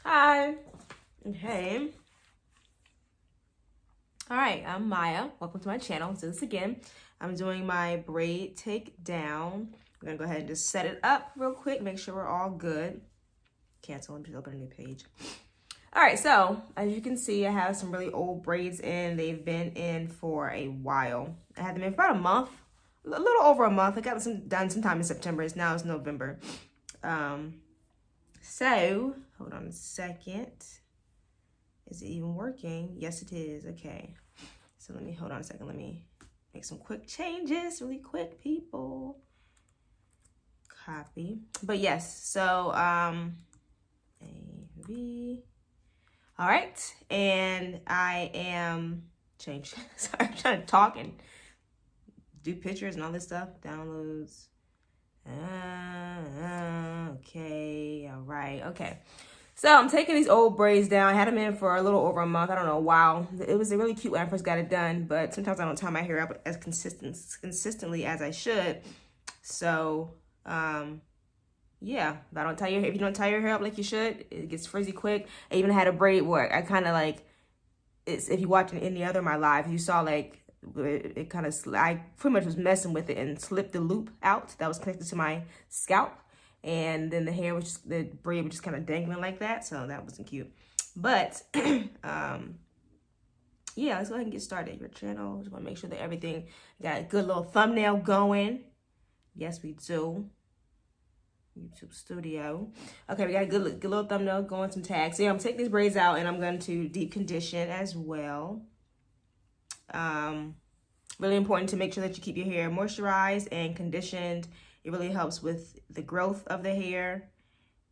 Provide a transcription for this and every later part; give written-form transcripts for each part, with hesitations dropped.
Hi. Hey. All right, I'm Maya. Welcome to my channel. So this again, I'm doing my braid takedown. I'm gonna go ahead and just set it up real quick, make sure we're all good. Cancel and just open a new page. All right, so as you can see, I have some really old braids in. They've been in for a while. I had them in for about a month, a little over a month. I got them done sometime in September. Now it's November. So hold on a second. Is it even working? Yes, it is. Okay. So let me, hold on a second. Let me make some quick changes really quick, people. Copy. But yes, so, A-V. All right. And I am, sorry, I'm trying to talk and do pictures and all this stuff. Downloads. Okay. All right. Okay. So I'm taking these old braids down. I had them in for a little over a month. I don't know, a while. It was really cute when I first got it done, but sometimes I don't tie my hair up as consistently as I should. So, yeah, if you don't tie your hair up like you should, it gets frizzy quick. I even had a braid where I kind of like, if you watch any other of my lives, you saw like, it kind of, I pretty much was messing with it and slipped the loop out that was connected to my scalp. And then the hair was just, the braid was just kind of dangling like that. So that wasn't cute. But, yeah, let's go ahead and get started. Your channel, just want to make sure that everything got a good little thumbnail going. Yes, we do. YouTube studio. Okay, we got a good little thumbnail going, some tags. So yeah, I'm taking these braids out and I'm going to deep condition as well. Really important to make sure that you keep your hair moisturized and conditioned. It really helps with the growth of the hair.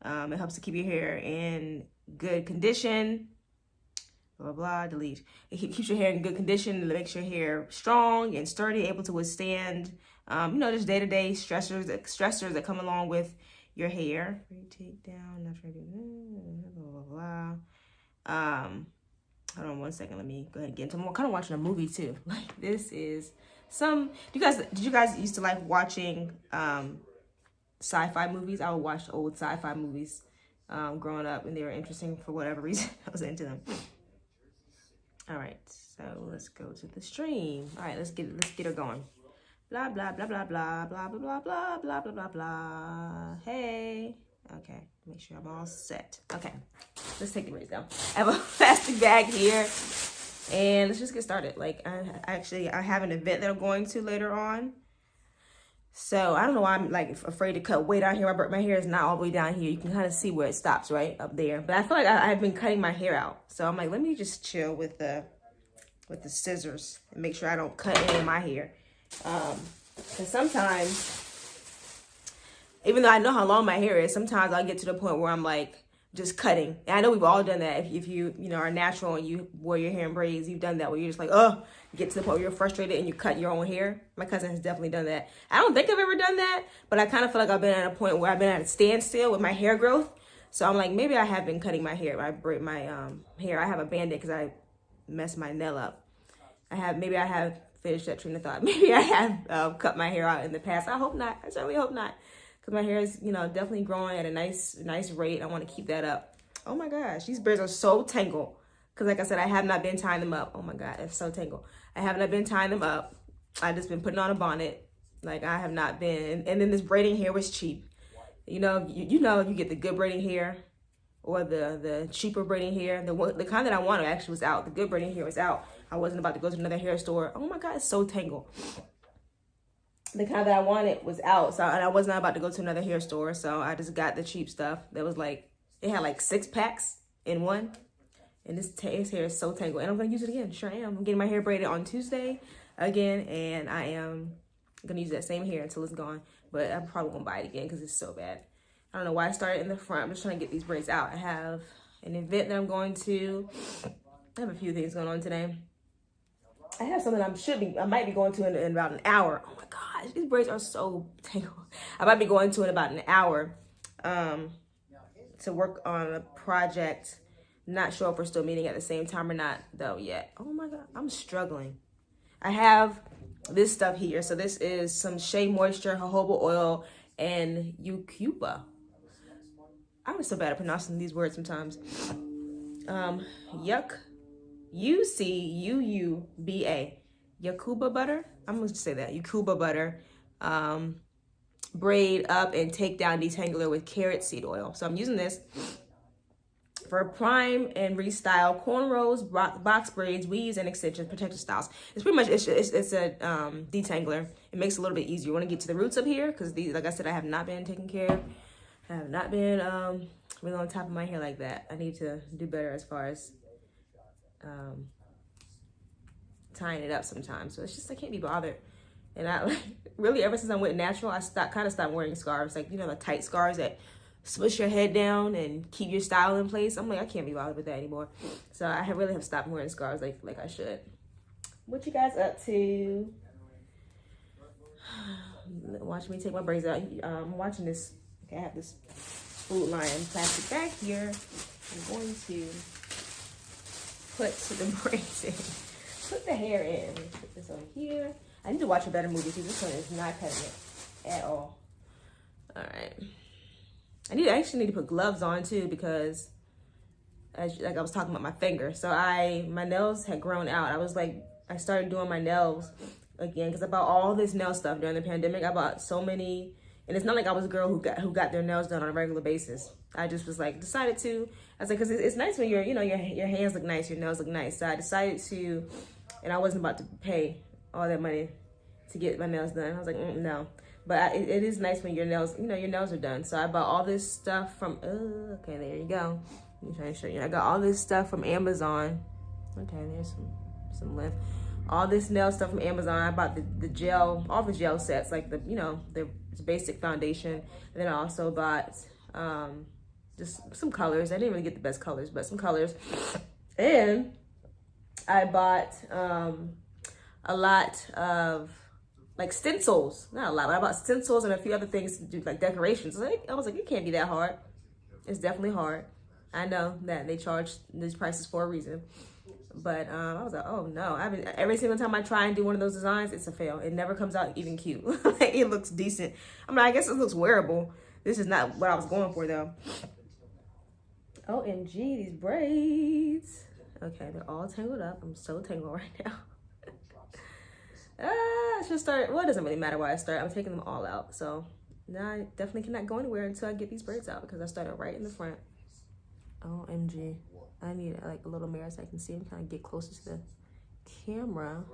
It helps to keep your hair in good condition. Blah, blah, delete. It keeps your hair in good condition. It makes your hair strong and sturdy, able to withstand, just day-to-day stressors that come along with your hair. Take down, not trying to do blah, blah, blah. Hold on one second. Let me go ahead and get into more. I'm kind of watching a movie too. Like this is did you guys used to like watching sci-fi movies? I would watch old sci-fi movies growing up, and they were interesting for whatever reason. I was into them. All right, so let's go to the stream. All right, let's get her going. Blah blah blah blah blah blah blah blah blah blah blah blah blah. Hey. Okay, make sure I'm all set. Okay, let's take the braids down. I have a plastic bag here, and let's just get started. Like, I have an event that I'm going to later on. So I don't know why I'm like afraid to cut way down here. My hair is not all the way down here. You can kind of see where it stops right up there. But I feel like I've been cutting my hair out. So I'm like, let me just chill with the scissors and make sure I don't cut any of my hair. Because sometimes, even though I know how long my hair is, sometimes I'll get to the point where I'm like just cutting. And I know we've all done that. If you are natural and you wear your hair in braids, you've done that where you're just like, oh, you get to the point where you're frustrated and you cut your own hair. My cousin has definitely done that. I don't think I've ever done that, but I kind of feel like I've been at a point where I've been at a standstill with my hair growth. So I'm like, maybe I have been cutting my hair. I braid my hair. I have a Band-Aid because I messed my nail up. Maybe I have finished that train of thought. Maybe I have cut my hair out in the past. I hope not. I certainly hope not. My hair is, definitely growing at a nice rate. I want to keep that up. Oh my gosh, these braids are so tangled. Because like I said, I have not been tying them up. Oh my God, it's so tangled. I have not been tying them up. I just been putting on a bonnet. Like I have not been. And then this braiding hair was cheap. You get the good braiding hair or the cheaper braiding hair. The kind that I wanted actually was out. The good braiding hair was out. I wasn't about to go to another hair store. Oh my God, it's so tangled. The kind that I wanted was out, and I was not about to go to another hair store, so I just got the cheap stuff. That was like, it had like 6 packs in one, and this hair is so tangled, and I'm gonna use it again. Sure am. I'm getting my hair braided on Tuesday again, and I am gonna use that same hair until it's gone. But I'm probably gonna buy it again because it's so bad. I don't know why I started in the front. I'm just trying to get these braids out. I have an event that I'm going to. I have a few things going on today. I have something I might be going to in about an hour. Oh my gosh, these braids are so tangled. I might be going to in about an hour to work on a project. Not sure if we're still meeting at the same time or not though yet. Oh my God, I'm struggling. I have this stuff here. So this is some Shea Moisture, jojoba oil, and Eucuba. I'm so bad at pronouncing these words sometimes. Yuck. UCUUBA. Yakuba butter. I'm going to say that. Yakuba butter. Braid up and take down detangler with carrot seed oil. So I'm using this for prime and restyle cornrows, box braids, weaves, and extensions, protective styles. It's pretty much, it's a detangler. It makes it a little bit easier. You want to get to the roots up here because these, like I said, I have not been taking care of. I have not been really on top of my hair like that. I need to do better as far as tying it up sometimes. So it's just, I can't be bothered. And I really, ever since I went natural, I kind of stopped wearing scarves, like, you know, the tight scarves that smush your head down and keep your style in place. I'm like, I can't be bothered with that anymore. So I really have stopped wearing scarves like I should. What you guys up to? Watch me take my braids out. I'm watching this. Okay, I have this Food Lion plastic bag here. I'm going to put the braids in. Put the hair in. Put this on here. I need to watch a better movie because this one is not cutting it at all. All right. I actually need to put gloves on too because, like I was talking about my finger. So my nails had grown out. I started doing my nails again because I bought all this nail stuff during the pandemic. I bought so many, and it's not like I was a girl who got their nails done on a regular basis. I just was like, decided to. I was like, because it's nice when your hands look nice, your nails look nice. So I decided to, and I wasn't about to pay all that money to get my nails done. I was like, no. But it is nice when your nails, your nails are done. So I bought all this stuff from, okay, there you go. Let me try to show you. I got all this stuff from Amazon. Okay, there's some left. All this nail stuff from Amazon. I bought the gel, all the gel sets, like the basic foundation. And then I also bought just some colors. I didn't really get the best colors, but some colors. And I bought a lot of like stencils, not a lot, but I bought stencils and a few other things to do like decorations. I was like, it can't be that hard. It's definitely hard. I know that they charge these prices for a reason, but I was like, oh no. Every single time I try and do one of those designs, it's a fail. It never comes out even cute. Like, it looks decent. I guess it looks wearable. This is not what I was going for though. OMG, these braids. Okay, they're all tangled up. I'm so tangled right now. I should start. Well, it doesn't really matter where I start. I'm taking them all out. So now I definitely cannot go anywhere until I get these braids out because I started right in the front. OMG. I need like a little mirror so I can see them, kind of get closer to the camera.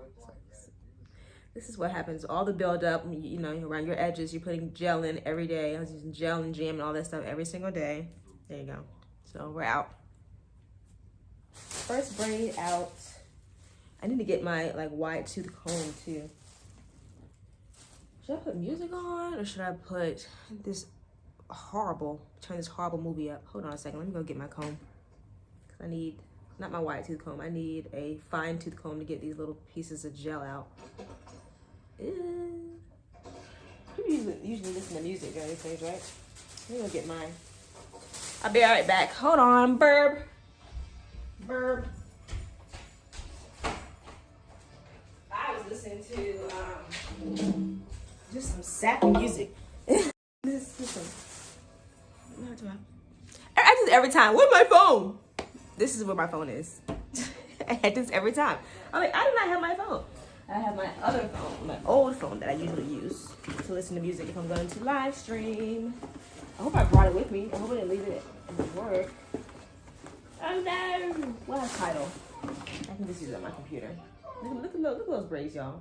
This is what happens. All the buildup, around your edges, you're putting gel in every day. I was using gel and jam and all that stuff every single day. There you go. So we're out. First braid out. I need to get my wide tooth comb too. Should I put music on or should I put turn this horrible movie up? Hold on a second, let me go get my comb. Cause I need, not my wide tooth comb, I need a fine tooth comb to get these little pieces of gel out. People usually listen to music during these things, right? Let me go get mine. I'll be right back. Hold on, burb. Listening to just some sappy music. I do this every time. Where's my phone? This is where my phone is. I had this every time. I'm like, I do not have my phone. I have my other phone, my old phone that I usually use to listen to music if I'm going to live stream. I hope I brought it with me. I hope I didn't leave it at work. Oh no! What a title. I can just use it on my computer. Look at those braids, y'all.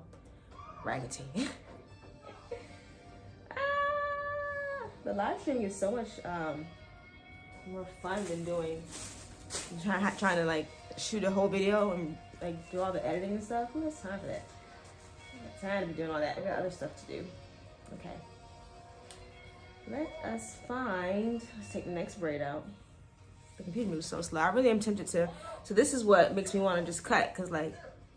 Raggedy. The live streaming is so much more fun than trying to like shoot a whole video and like do all the editing and stuff. Who has time for that? I don't have time to be doing all that. I got other stuff to do. Okay. Let's take the next braid out. The computer moves so slow. I really am tempted to. So this is what makes me want to just cut because like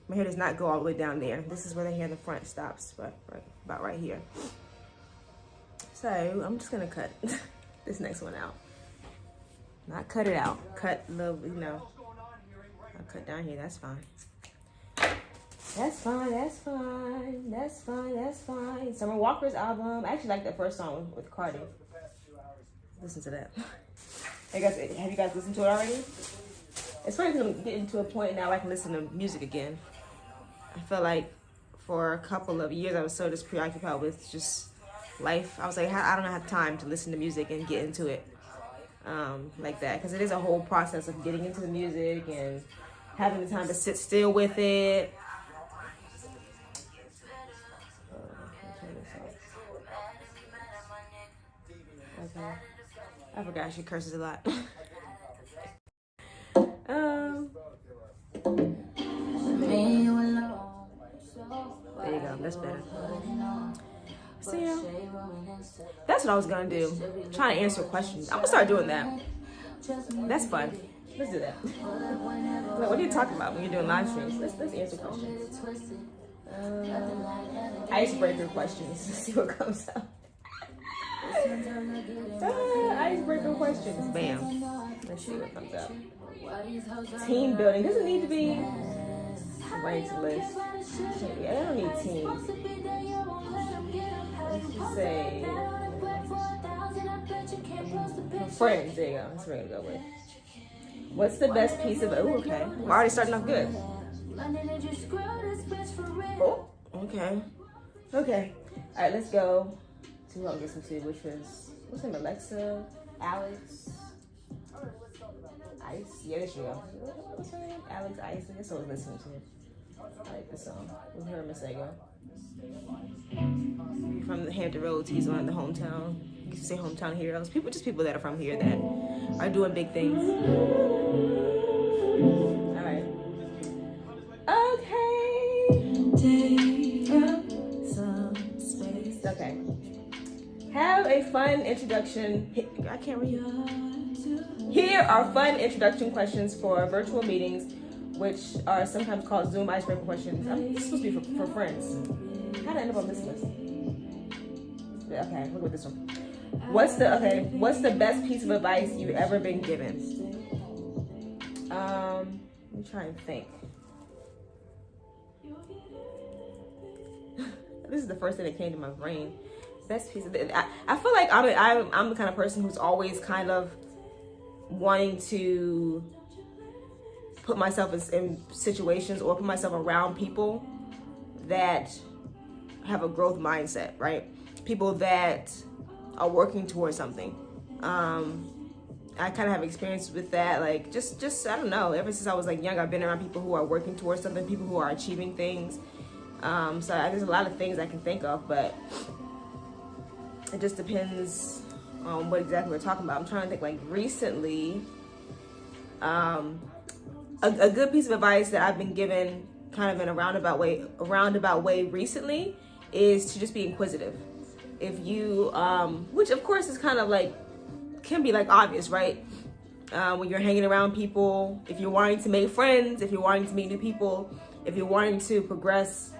my hair does not go all the way down there. This is where the hair in the front stops, but about right here. So I'm just gonna cut this next one out. Not cut it out. Cut a little, I'll cut down here. That's fine. That's fine. Summer Walker's album. I actually like that first song with Cardi. Listen to that. Have you guys listened to it already? It's funny because I'm getting to a point now where I can listen to music again. I feel like for a couple of years I was so just preoccupied with just life. I was like, I don't have time to listen to music and get into it like that, because it is a whole process of getting into the music and having the time to sit still with it. Okay. I forgot she curses a lot. There you go. That's better. So yeah, that's what I was gonna do. Trying to answer questions. I'm gonna start doing that. That's fun. Let's do that. Like, what are you talking about when you're doing live streams? Let's answer questions. Icebreaker questions. Let's see what comes up. Icebreaker questions. Bam. Let's see what comes up. Team building. Does it need to be? Ranked list. Yeah, I don't need teams. Let's just say friends. There you go. That's what we're gonna go with. What's the best piece of? Oh, okay. We're already starting off good. Oh, okay. Okay. All right. Let's go to who I'm listening to, which was what's her name? Alexa, Alex, Ice. Yeah, there she go. What's her name? Alex Ice. That's what I was listening to. I like this song with her and Masego. From the Hampton Roads, he's on the hometown. You can say hometown heroes. People that are from here that are doing big things. All right. Okay. Take up some space. Okay. Have a fun introduction. I can't read. Here are fun introduction questions for virtual meetings, which are sometimes called Zoom icebreaker questions. This is supposed to be for friends. How did I end up on this list? Okay, look at this one. What's the best piece of advice you've ever been given? Let me try and think. This is the first thing that came to my brain. Best piece of I feel like I'm the kind of person who's always kind of wanting to put myself in situations or put myself around people that have a growth mindset, right? People that are working towards something. I kind of have experience with that, like just I don't know. Ever since I was like young, I've been around people who are working towards something, people who are achieving things. So there's a lot of things I can think of, but it just depends on what exactly we're talking about. I'm trying to think like recently. A good piece of advice that I've been given kind of in a roundabout way recently is to just be inquisitive. If you, which of course is kind of like, can be like obvious, right? When you're hanging around people, if you're wanting to make friends, if you're wanting to meet new people, if you're wanting to progress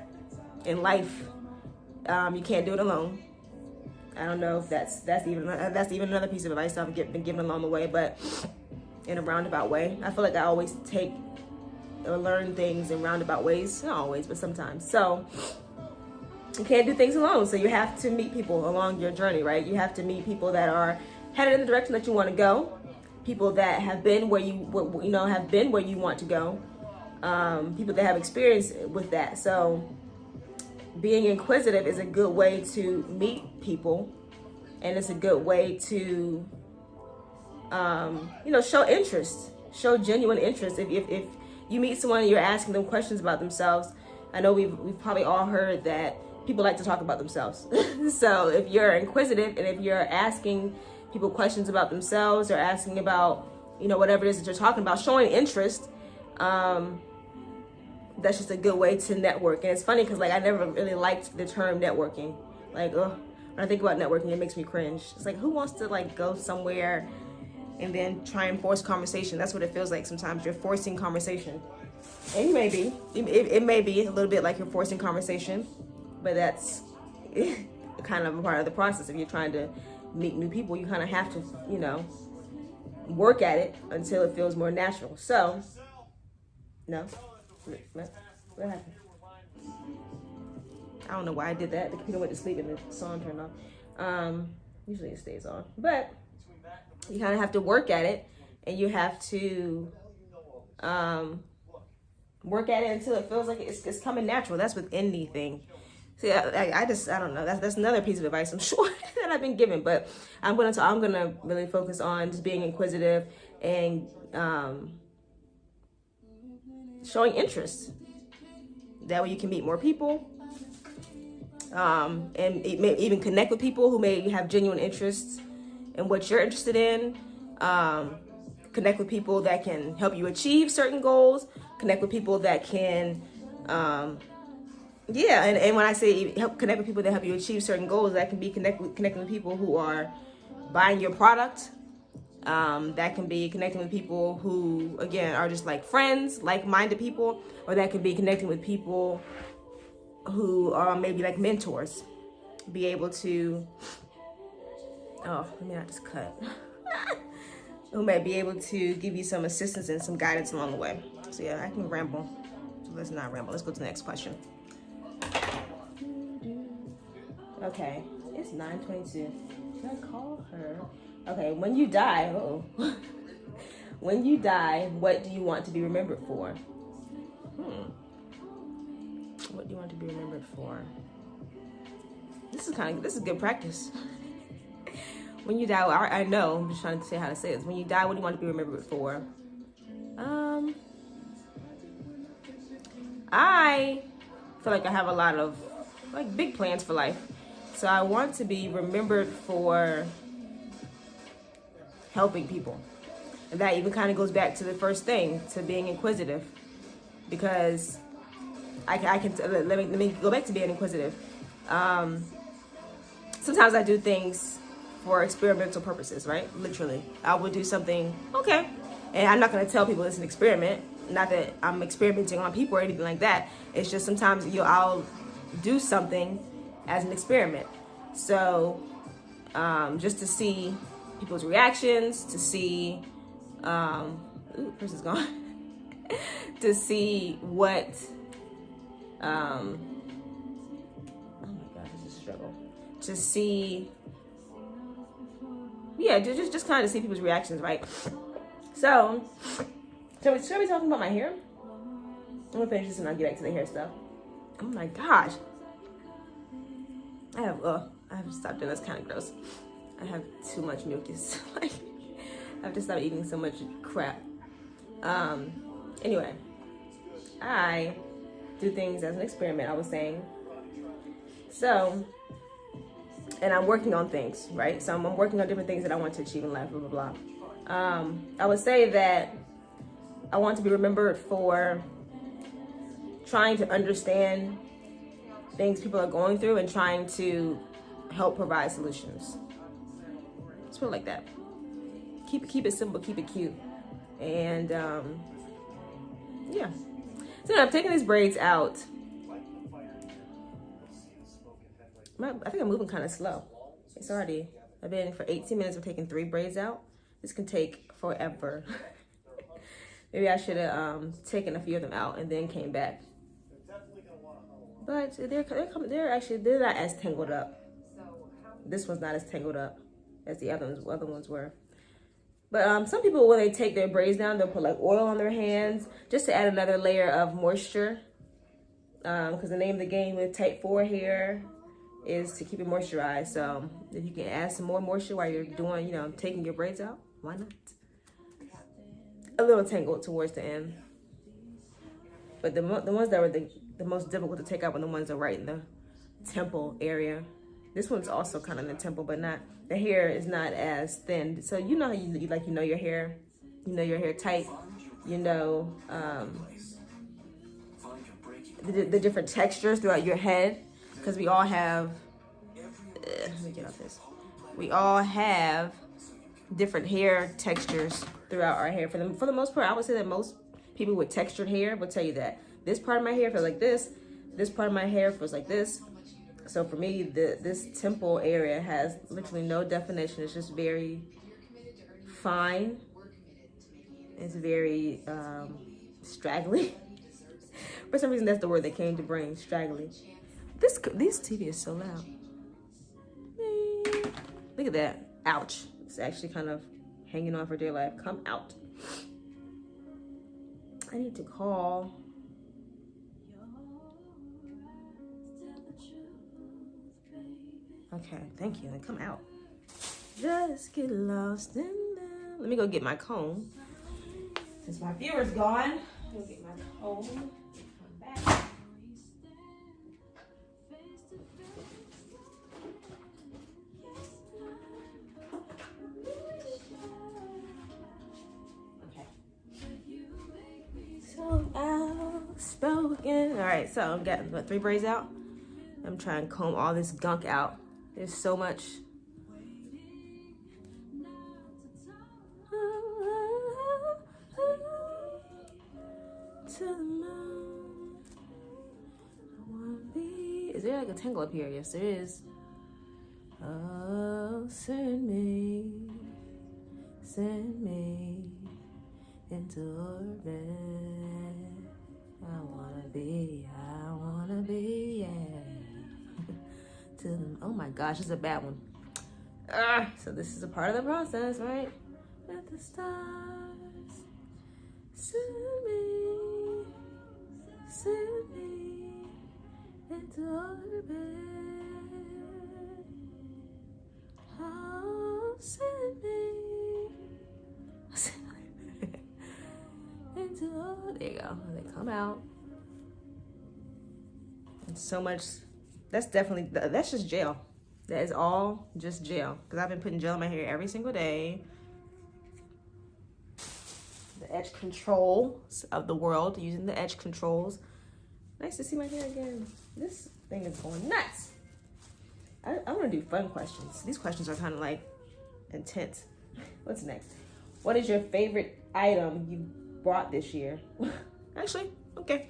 in life, you can't do it alone. I don't know if that's even another piece of advice I've been given along the way, but in a roundabout way. I feel like I always take or learn things in roundabout ways. Not always, but sometimes. So you can't do things alone. So you have to meet people along your journey, right? You have to meet people that are headed in the direction that you want to go. People that have been where you want to go. People that have experience with that. So being inquisitive is a good way to meet people, and it's a good way to show interest, show genuine interest. If you meet someone and you're asking them questions about themselves, I know we've probably all heard that people like to talk about themselves. So if you're inquisitive and if you're asking people questions about themselves or asking about, whatever it is that you're talking about, showing interest, that's just a good way to network. And it's funny because I never really liked the term networking. When I think about networking, it makes me cringe. It's like, who wants to go somewhere and then try and force conversation? That's what it feels like sometimes. You're forcing conversation. And it may be a little bit like you're forcing conversation, but that's kind of a part of the process. If you're trying to meet new people, you kind of have to, work at it until it feels more natural. So, no. What happened? I don't know why I did that. The computer went to sleep and the song turned off. Usually it stays on. But You kind of have to work at it, and you have to work at it until it feels like it's coming natural. That's with anything. See, I don't know. That's another piece of advice I'm sure that I've been given, but I'm gonna really focus on just being inquisitive and showing interest. That way you can meet more people, and even connect with people who may have genuine interests in what you're interested in. Connect with people that can help you achieve certain goals. Connect with people that can, and when I say connect with people that help you achieve certain goals, that can be connecting with people who are buying your product. That can be connecting with people who, again, are just like friends, like-minded people, or that could be connecting with people who are maybe like mentors. Be able to, let me not just cut. Who may be able to give you some assistance and some guidance along the way. So yeah, I can ramble. So let's not ramble. Let's go to the next question. Okay, it's 9:22. Should I call her? Okay, when you die, when you die, what do you want to be remembered for? What do you want to be remembered for? This is good practice. When you die, I know, I'm just trying to say how to say this. When you die, what do you want to be remembered for? I feel like I have a lot of big plans for life. So I want to be remembered for helping people. And that even kind of goes back to the first thing, to being inquisitive. Because let me go back to being inquisitive. Sometimes I do things for experimental purposes, right? Literally. I would do something, okay. And I'm not going to tell people it's an experiment. Not that I'm experimenting on people or anything like that. It's just sometimes I'll do something as an experiment. So just to see people's reactions, to see, person's gone. To see what, oh my God, this is a struggle. To see, just kind of see people's reactions, right? So should we talking about my hair? I'm gonna finish this and I'll get back to the hair stuff. Oh my gosh. I have to stop doing this, kind of gross. I have too much mucus. I have to stop eating so much crap. Anyway, I do things as an experiment, I was saying. So, and I'm working on things, right? So I'm working on different things that I want to achieve in life, blah, blah, blah. I would say that I want to be remembered for trying to understand things people are going through and trying to help provide solutions. Let's put it like that. Keep it simple, keep it cute. And yeah. So I'm taking these braids out. I think I'm moving kind of slow. It's already, I've been for 18 minutes of taking 3 braids out. This can take forever. Maybe I should have taken a few of them out and then came back. But they're not as tangled up. This one's not as tangled up as the other ones were. But some people, when they take their braids down, they'll put like oil on their hands just to add another layer of moisture. Because the name of the game with type 4 hair is to keep it moisturized. So if you can add some more moisture while you're doing, taking your braids out, why not? A little tangled towards the end. But the ones that were the most difficult to take out were the ones that are right in the temple area. This one's also kind of in the temple, but not, the hair is not as thin. So you know how you know your hair, your hair type, the different textures throughout your head, because we all have, let me get off this. We all have different hair textures throughout our hair. For the most part, I would say that most people with textured hair will tell you that this part of my hair feels like this part of my hair feels like this. So for me, this temple area has literally no definition. It's just very fine. It's very straggly. For some reason, that's the word that came to brain, straggly. This TV is so loud. Look at that. Ouch. It's actually kind of hanging on for dear life. Come out. I need to call. Okay, thank you. Then come out. Just get lost in there. Let me go get my comb. Since my viewer's gone, I'll get my comb. Come back. So outspoken. All right, so I'm getting what, 3 braids out. I'm trying to comb all this gunk out. There's so much. To the moon. I wanna be. Is there like a tangle up here? Yes, there is. Oh, send me into orbit. I wanna be, yeah. To the, oh my gosh, this is a bad one. So this is a part of the process, right? Let the stars send me into orbit. Oh, send me into orbit. There you go. They come out. And so much. That's definitely, that's just gel. That is all just gel. Because I've been putting gel in my hair every single day. The edge controls of the world, using the edge controls. Nice to see my hair again. This thing is going nuts. I want to do fun questions. These questions are kind of like intense. What's next? What is your favorite item you bought this year? Actually, okay.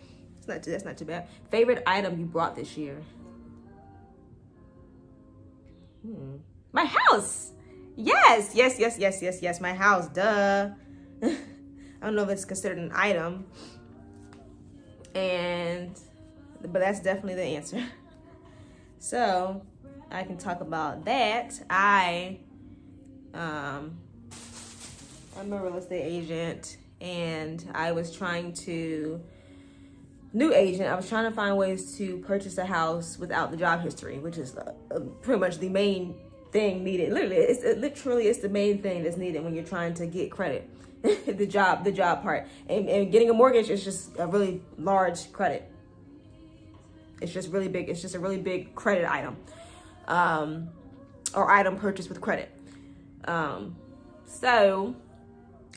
That's not too bad. Favorite item you bought this year? My house. Yes. My house. Duh. I don't know if it's considered an item, but that's definitely the answer. So I can talk about that. I'm a real estate agent, and I was trying to find ways to purchase a house without the job history, which is pretty much the main thing needed. Literally, it's the main thing that's needed when you're trying to get credit. the job part, and getting a mortgage is just a really large credit. It's just really big. It's just a really big credit item, or item purchased with credit. So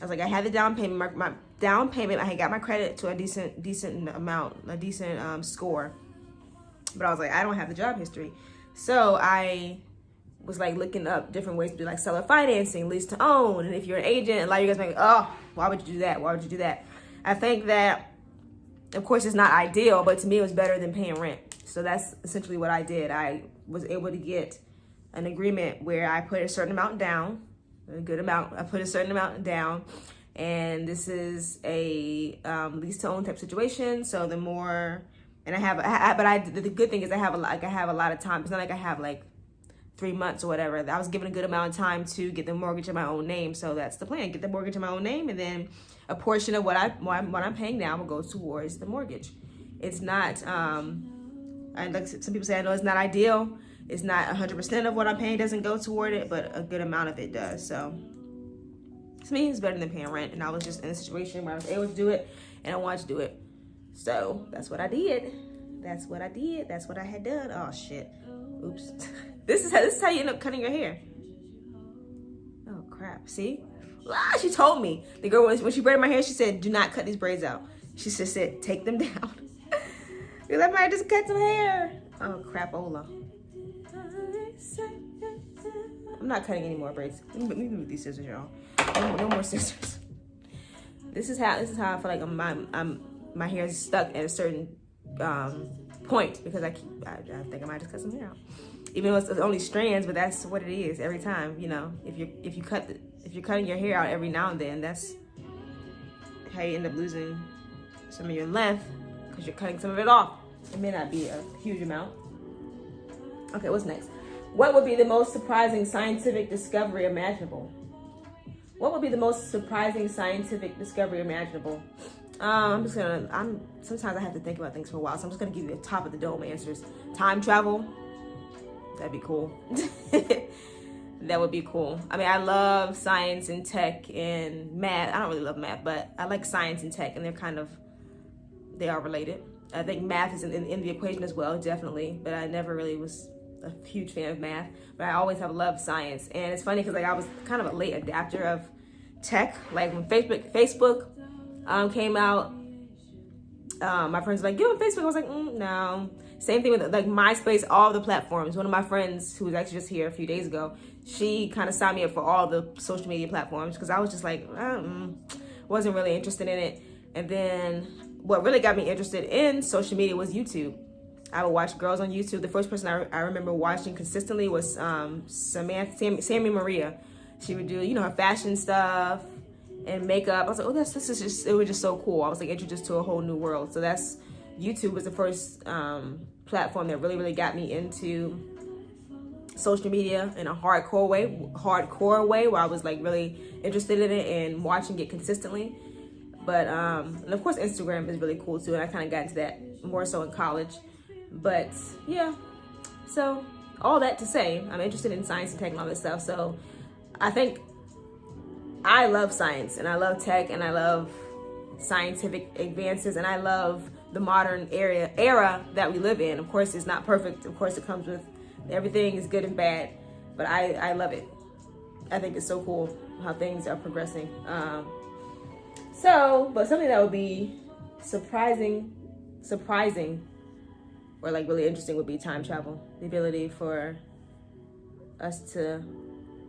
I was like, I had the down payment. My down payment, I had got my credit to a decent amount, a decent score, but I was like, I don't have the job history. So I was like looking up different ways to do like seller financing, lease to own. And if you're an agent, a lot of you guys make, oh, why would you do that? Why would you do that? I think that, of course, it's not ideal, but to me, it was better than paying rent. So that's essentially what I did. I was able to get an agreement where I put a certain amount down, a good amount. I put a certain amount down, and this is a lease to own type situation. So the more, and the good thing is I have a lot of time. It's not like I have like 3 months or whatever. I was given a good amount of time to get the mortgage in my own name. So that's the plan. Get the mortgage in my own name, and then a portion of what I'm paying now will go towards the mortgage. It's not, and like some people say, I know it's not ideal. It's not 100% of what I'm paying doesn't go toward it, but a good amount of it does. So to me, it's better than paying rent. And I was just in a situation where I was able to do it, and I wanted to do it. So that's what I did. That's what I had done. Oh shit. Oops. This is how you end up cutting your hair. Oh crap. See? She told me. The girl, when she braided my hair, she said, do not cut these braids out. She just said, take them down. Because I might just cut some hair. Oh crapola. I'm not cutting any more braids. Let me move these scissors, y'all. No more scissors. This is how I feel like my hair is stuck at a certain point, because I think I might just cut some hair out. Even though it's only strands, but that's what it is every time. You know, if you're cutting your hair out every now and then, that's how you end up losing some of your length, because you're cutting some of it off. It may not be a huge amount. Okay, what's next? What would be the most surprising scientific discovery imaginable? What would be the most surprising scientific discovery imaginable? Sometimes I have to think about things for a while, so I'm just gonna give you the top of the dome answers. Time travel, that'd be cool. That would be cool. I mean, I love science and tech and math. I don't really love math, but I like science and tech, and they are related. I think math is in the equation as well, definitely, but I never really was a huge fan of math, but I always have loved science. And it's funny because like I was kind of a late adapter of tech. Like when Facebook came out, my friends were like, get on Facebook. I was like, no. Same thing with like MySpace, all the platforms. One of my friends who was actually just here a few days ago, she kind of signed me up for all the social media platforms because I was just like, wasn't really interested in it. And then what really got me interested in social media was YouTube. I would watch girls on YouTube. The first person I remember watching consistently was Sammy Maria. She would do, her fashion stuff and makeup. I was like, oh, it was just so cool. I was like introduced to a whole new world. So YouTube was the first platform that really, really got me into social media in a hardcore way where I was like really interested in it and watching it consistently. But, and of course Instagram is really cool too. And I kind of got into that more so in college. But yeah, so all that to say, I'm interested in science and tech and all this stuff. So I think I love science and I love tech and I love scientific advances and I love the modern era that we live in. Of course, it's not perfect. Of course, it comes with everything is good and bad, but I love it. I think it's so cool how things are progressing. But something that would be surprising, or like really interesting would be time travel. The ability for us to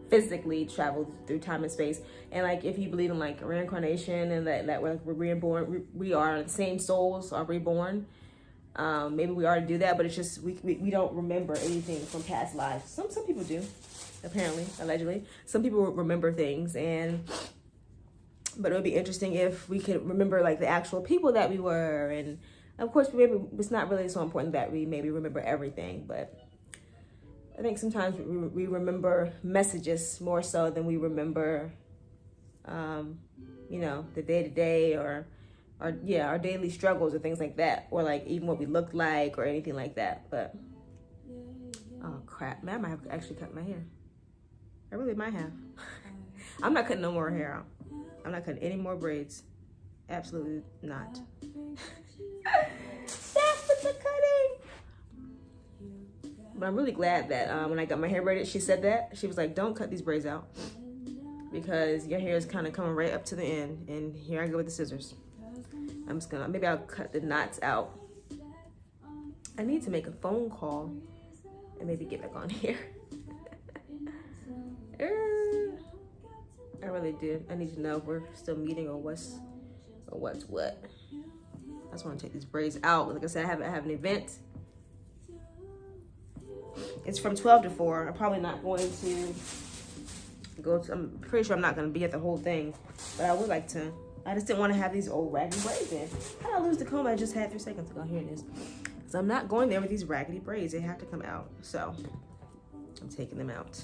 physically travel through time and space. And like if you believe in like reincarnation and that we're reborn, we are the same souls are reborn. Maybe we already do that, but it's just we don't remember anything from past lives. Some people do, apparently, allegedly. Some people remember things, but it would be interesting if we could remember like the actual people that we were. And of course, maybe it's not really so important that we maybe remember everything, but I think sometimes we remember messages more so than we remember, the day-to-day or our daily struggles or things like that, or like even what we look like or anything like that. But oh crap, man, I might have actually cut my hair. I really might have. I'm not cutting no more hair out. I'm not cutting any more braids. Absolutely not. That's what you're cutting. But I'm really glad that when I got my hair braided, she said that. She was like, don't cut these braids out because your hair is kind of coming right up to the end. And here I go with the scissors. I'm just gonna, maybe I'll cut the knots out. I need to make a phone call and maybe get back on here. I really do. I need to know if we're still meeting or what's what. I just want to take these braids out. Like I said, I have an event. It's from 12 to 4. I'm probably not going to go to, I'm pretty sure I'm not going to be at the whole thing, but I would like to. I just didn't want to have these old raggedy braids in. How did I lose the comb I just had 3 seconds ago? Here it is. So I'm not going there with these raggedy braids. They have to come out. So I'm taking them out.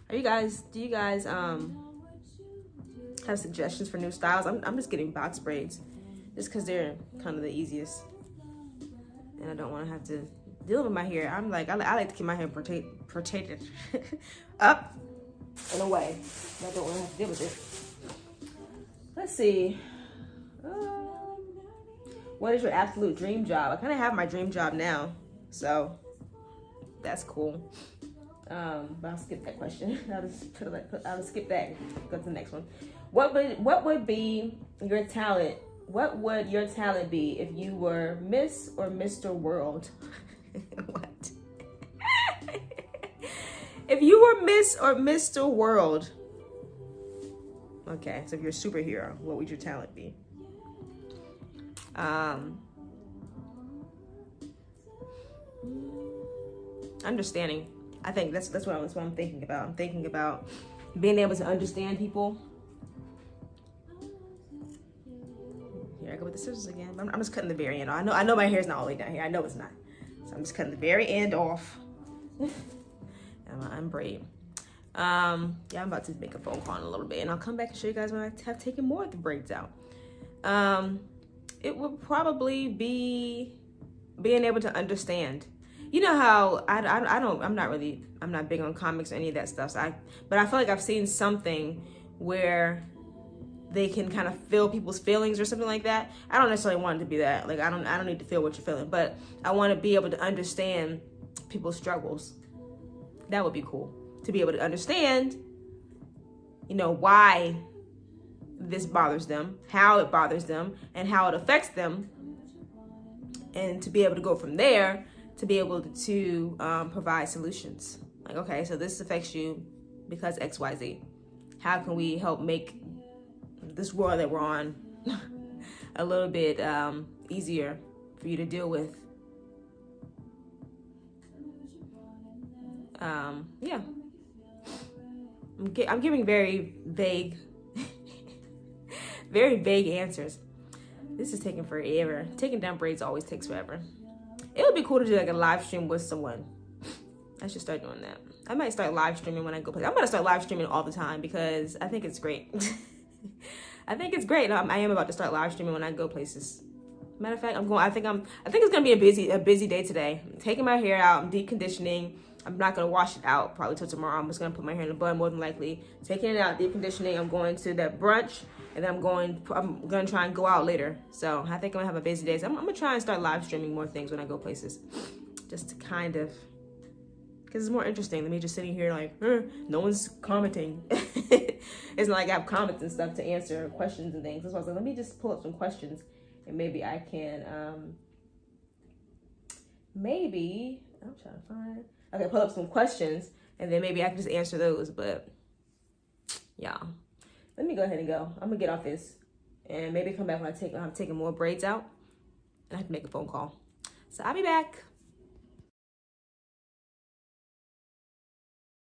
Do you guys have suggestions for new styles? I'm just getting box braids just because they're kind of the easiest. And I don't want to have to deal with my hair. I like to keep my hair protected up and away. I don't want to have to deal with it. Let's see. What is your absolute dream job? I kind of have my dream job now, so that's cool. But I'll skip that question. I'll skip that and go to the next one. What would be your talent? What would your talent be if you were Miss or Mr. World? What? If you were Miss or Mr. World. Okay, so if you're a superhero, what would your talent be? Understanding. I think that's what I'm thinking about. I'm thinking about being able to understand people. Here I go with the scissors again. I'm just cutting the very end. I know my hair's not all the way down here. I know it's not. So I'm just cutting the very end off. And I'm braid. Yeah, I'm about to make a phone call in a little bit, and I'll come back and show you guys when I have taken more of the braids out. It would probably be being able to understand. You know how I'm not big on comics or any of that stuff. But I feel like I've seen something where they can kind of feel people's feelings or something like that. I don't necessarily want it to be that. Like I don't need to feel what you're feeling, but I want to be able to understand people's struggles. That would be cool, to be able to understand, you know, why this bothers them, how it bothers them, and how it affects them, and to be able to go from there to be able to provide solutions. Like, okay, so this affects you because XYZ. How can we help make this world that we're on a little bit easier for you to deal with? Yeah. I'm giving very vague, very vague answers. This is taking forever. Taking down braids always takes forever. It would be cool to do like a live stream with someone. I should start doing that. I might start live streaming when I go places. I'm gonna start live streaming all the time because I think it's great. I think it's great. I am about to start live streaming when I go places. Matter of fact, I think it's gonna be a busy day today. I'm taking my hair out. I'm deep conditioning. I'm not gonna wash it out probably till tomorrow. I'm just gonna put my hair in a bun more than likely. Taking it out, deep conditioning. I'm going to that brunch, and then I'm gonna try and go out later. So I think I'm gonna have a busy day. So I'm gonna try and start live streaming more things when I go places, just to kind of, because it's more interesting than me just sitting here like, no one's commenting. It's not like I have comments and stuff to answer questions and things. That's why I was like, let me just pull up some questions, and maybe I can, I'm trying to find, okay, pull up some questions, and then maybe I can just answer those. But yeah, let me go ahead and go. I'm gonna get off this, and maybe come back when I'm taking more braids out, and I have to make a phone call. So I'll be back.